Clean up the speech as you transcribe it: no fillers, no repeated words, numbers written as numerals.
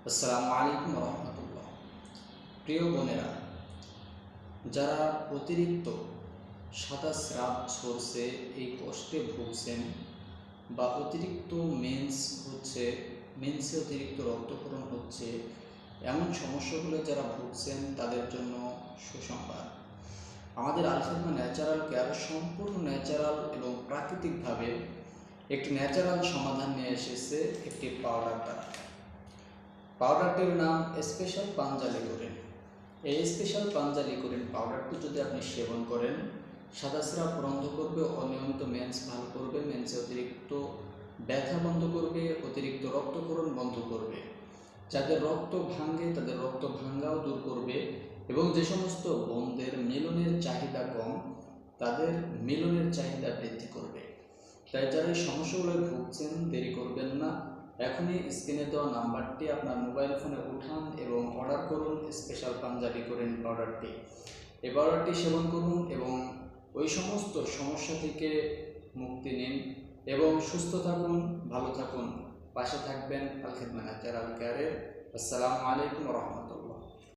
আসসালামু আলাইকুম রহমতুল্লাহ। প্রিয় বোনেরা, যারা অতিরিক্ত সাদা স্রাব ঝরছে এই কষ্টে ভুগছেন বা অতিরিক্ত মেন্সে অতিরিক্ত রক্তক্ষরণ হচ্ছে, এমন সমস্যাগুলো যারা ভুগছেন তাদের জন্য সুসংবাদ। আমাদের আল খেদমা ন্যাচারাল কেয়ার সম্পূর্ণ ন্যাচারাল এবং প্রাকৃতিকভাবে একটি ন্যাচারাল সমাধান নিয়ে এসেছে একটি পাউডার দ্বারা। পাউডারটির নাম স্পেশাল পাঞ্জালিকোরিন। এই স্পেশাল পাঞ্জালিকোরিন পাউডারটি যদি আপনি সেবন করেন, সাদা স্রাব বন্ধ করবে, অনিয়মিত মেন্স ভালো করবে, মেন্সে অতিরিক্ত ব্যথা বন্ধ করবে, অতিরিক্ত রক্তক্ষরণ বন্ধ করবে, যাদের রক্ত ভাঙে তাদের রক্ত ভাঙ্গাও দূর করবে এবং যে সমস্ত বোনদের মিলনের চাহিদা কম তাদের মিলনের চাহিদা বৃদ্ধি করবে। তাই যারা এই সমস্যাগুলোয় ভুগছেন, দেরি করবেন না, এখনই স্ক্রিনে দেওয়া নাম্বারটি আপনার মোবাইল ফোনে উঠান এবং অর্ডার করুন স্পেশাল পাঞ্জালিকোরিন পাউডারটি। এই পাউডারটি সেবন করুন এবং ওই সমস্ত সমস্যা থেকে মুক্তি নিন এবং সুস্থ থাকুন, ভালো থাকুন। পাশে থাকবেন আল খেদমা ন্যাচারাল কেয়ারের। আসসালামু আলাইকুম রহমতুল্লাহ।